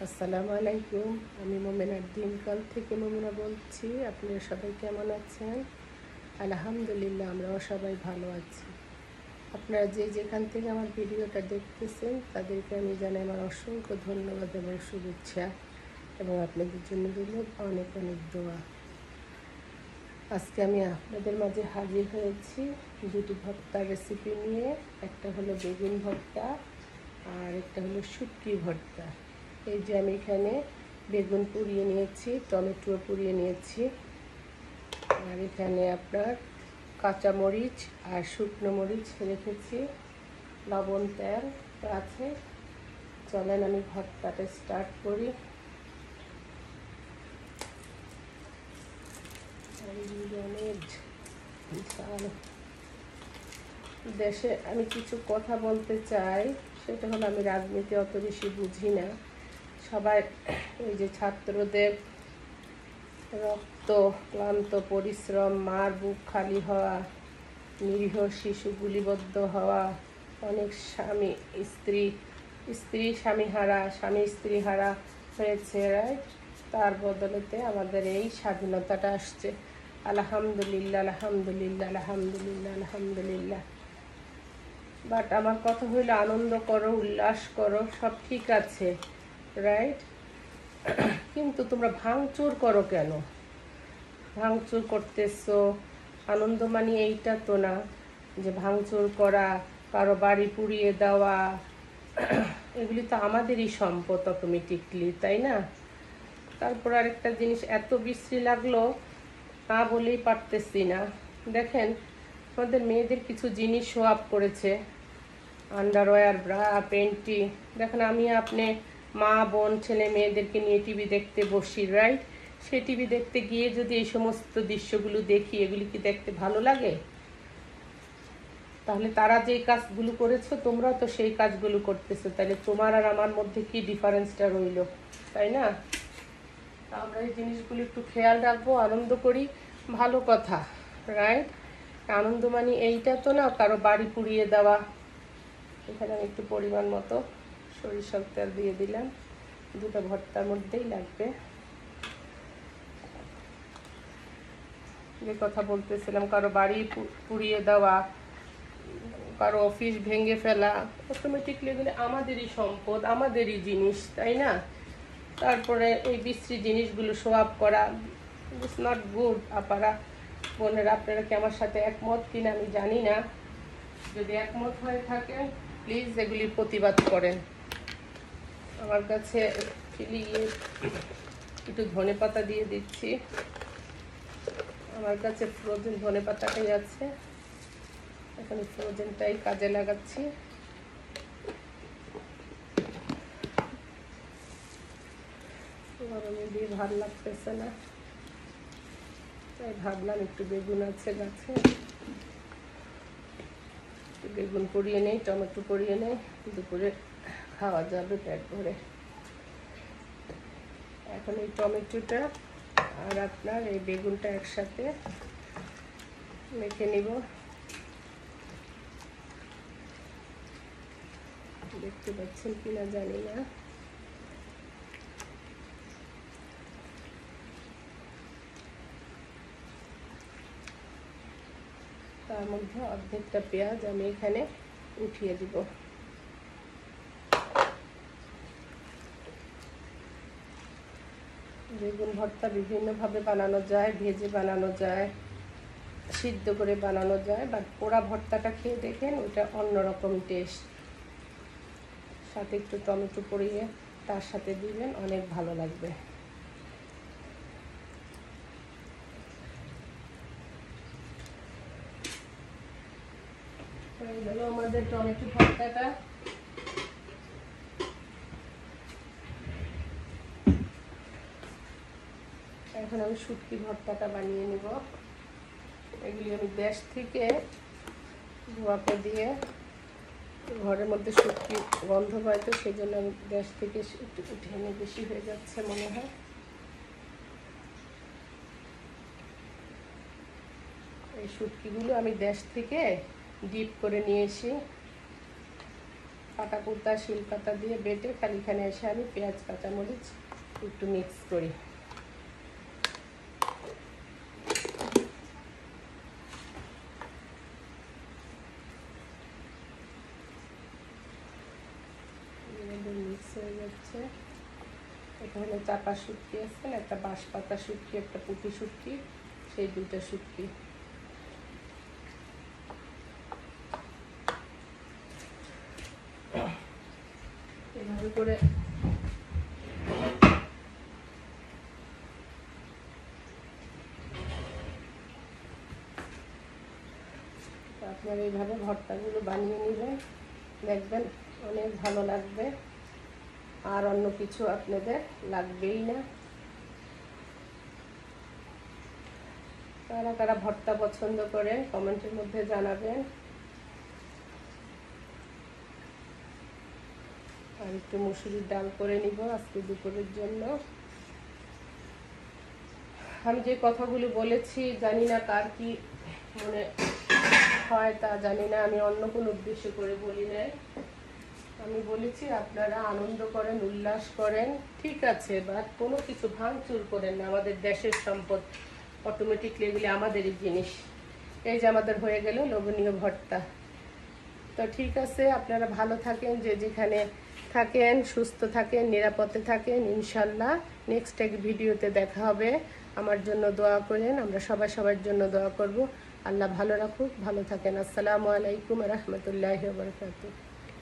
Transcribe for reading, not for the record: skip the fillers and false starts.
আসসালামু আলাইকুম। আমি মোমেনার দিনকাল থেকে মোমেনা বলছি। আপনারা সবাই কেমন আছেন? আলহামদুলিল্লাহ, আমরাও সবাই ভালো আছি। আপনারা যে যেখান থেকে আমার ভিডিওটা দেখতেছেন তাদেরকে আমি জানাই আমার অসংখ্য ধন্যবাদ এবং শুভেচ্ছা, এবং আপনাদের জন্য রইল অনেক অনেক দোয়া। আজকে আমি আপনাদের মাঝে হাজির হয়েছি দুটি ভর্তার রেসিপি নিয়ে। একটা হলো বেগুন ভর্তা আর একটা হলো শুটকি ভর্তা। এই যে আমি এখানে বেগুন পুড়িয়ে নিয়েছি, টমেটো পুড়িয়ে নিয়েছি, আর এখানে আপনার কাঁচা মরিচ আর শুকনো মরিচ রেখেছি, লবণ তেল আছে। চলেন আমি ভর্তাটা স্টার্ট করি। দেশে আমি কিছু কথা বলতে চাই, সেটা হলো আমি রাজনীতি অত বেশি বুঝি না। সবাই এই যে ছাত্রদের রক্ত ক্লান্ত পরিশ্রম, মার বুক খালি হওয়া, নিরীহ শিশু গুলিবদ্ধ হওয়া, অনেক স্বামী স্বামী হারা, স্বামী স্ত্রী হারা হয়েছে, রাইট? তার বদলেতে আমাদের এই স্বাধীনতাটা আসছে। আলহামদুলিল্লাহ, আলহামদুলিল্লাহ, আলহামদুলিল্লাহ, আলহামদুলিল্লাহ। বাট আমার কথা হইলো, আনন্দ করো, উল্লাস করো, সব ঠিক আছে, রাইট? কিন্তু তোমরা ভাঙচুর করো কেন? ভাঙচুর করতেছো। আনন্দ মানে এইটা তো না যে ভাঙচুর করা, কারো বাড়ি পুড়িয়ে দেওয়া। এগুলি তো আমাদেরই সম্পদ অটোমেটিকলি, তাই না? তারপর আরেকটা জিনিস এত বিশ্রী লাগলো, না বলেই পারতেছি না। দেখেন, আমাদের মেয়েদের কিছু জিনিস শো আপ করেছে, আন্ডারওয়্যার, ব্রা, পেন্টি। দেখেন, আমি আপনি মা বোন ছেলে মেয়েদেরকে নিয়ে টিভি দেখতে বসি, রাইট? সে টিভি দেখতে গিয়ে যদি এই সমস্ত দৃশ্যগুলো দেখি, এগুলি কি দেখতে ভালো লাগে? তাহলে তারা যেই কাজগুলো করেছে তোমরাও তো সেই কাজগুলো করতেছো, তাহলে তোমার আর আমার মধ্যে কি ডিফারেন্সটা রইল, তাই না? আমরা এই জিনিসগুলো একটু খেয়াল রাখবো, আনন্দ করি, ভালো কথা, রাইট? আনন্দ মানে এইটা তো না কারো বাড়ি পুড়িয়ে দেওয়া। এখানে আমি একটু পরিমাণ মতো সরিষার তেল দিয়ে দিলাম, দুটো ভর্তার মধ্যেই লাগবে। যে কথা বলতেছিলাম, কারো বাড়ি পুড়িয়ে দেওয়া, কারো অফিস ভেঙে ফেলা, অটোমেটিকলি এগুলো আমাদেরই সম্পদ, আমাদেরই জিনিস, তাই না? তারপরে এই বিশ্রী জিনিসগুলো শো আপ করা, ইটস নট গুড। আপারা বোনেরা, আপনারা কি আমার সাথে একমত কিনা আমি জানি না। যদি একমত হয়ে থাকেন প্লিজ এগুলির প্রতিবাদ করেন। আমার কাছে একটু ধনে পাতা দিয়ে দিচ্ছি। আমার কাছে ফ্রোজেন ধনে পাতাটাই আছে, এখানে ফ্রোজেনটাই কাজে লাগাচ্ছি। গরমে দিয়ে ভালো লাগতেছে না, তাই ভাবলাম একটু বেগুন আছে গাছে, বেগুন পরিয়ে নেই, টমেটো পরিয়ে নেই, দুপুরে খাওয়া যাবে পেট ভরে। এখন এই টমেটোটা আর আপনার এই বেগুনটা একসাথে মেখে নিব। দেখতে পাচ্ছেন কিনা জানি না। তার মধ্যে অর্ধেকটা পেঁয়াজ আমি এখানে উঠিয়ে দিব। বেগুন ভর্তা বিভিন্নভাবে বানানো যায়, ভেজে বানানো যায়, সিদ্ধ করে বানানো যায়, বাট পোড়া ভর্তাটা খেয়ে দেখেন, ওটা অন্যরকম টেস্ট। সাথে একটু টমেটো পরিয়ে তার সাথে দিবেন, অনেক ভালো লাগবে। হয়ে গেল আমাদের টমেটো ভর্তাটা। এখন আমি শুটকি ভর্তাটা বানিয়ে নিব। এগুলি আমি দেশ থেকে ধোয়াতে দিয়ে, ঘরের মধ্যে শুটকি গন্ধ পাই তো, সেই জন্য আমি দেশ থেকে একটু উঠিয়ে নিয়ে, বেশি হয়ে যাচ্ছে মনে হয়। এই শুটকিগুলো আমি দেশ থেকে ডিপ করে নিয়ে এসি। পাতা কুতা শিলপাতা দিয়ে বেটে খালি এখানে এসে আমি পেঁয়াজ কাঁচামরিচ একটু মিক্স করি। মিক্স হয়ে যাচ্ছে। এখানে চাপা শুটকি আছে, একটা বাঁশপাতা শুটকি, একটা পুঁটি শুটকি, সেই দুটো শুটকি। এভাবে করে আপনারা এইভাবে ভর্তাগুলো বানিয়ে নেবেন, দেখবেন অনেক ভালো লাগবে, আর অন্য কিছু আপনাদের লাগবেই না। কারা কারা ভর্তা পছন্দ করেন কমেন্টের মধ্যে জানাবেন। আর একটু মুসুরির ডাল করে নিব আজকে দুপুরের জন্য। আমি যে কথাগুলো বলেছি জানি না কার কি মনে হয়, তা জানি না, আমি অন্য কোনো উদ্দেশ্য করে বলি নাই। আমি বলেছি আপনারা আনন্দ করেন, উল্লাস করেন, ঠিক আছে, বাট কোনো কিছু ভাঙচুর করেন না। আমাদের দেশের সম্পদ, অটোমেটিকলি এগুলি আমাদেরই জিনিস। এই যে আমাদের হয়ে গেল লবণীয় ভর্তা। তো ঠিক আছে, আপনারা ভালো থাকেন, যে যেখানে থাকেন, সুস্থ থাকেন, নিরাপদে থাকেন। ইনশাল্লাহ নেক্সট এক ভিডিওতে দেখা হবে। আমার জন্য দোয়া করেন, আমরা সবাই সবার জন্য দোয়া করব। আল্লাহ ভালো রাখুক, ভালো থাকেন। আসসালামু আলাইকুম রহমতুল্লাহি ওয়া বারাকাতুহু।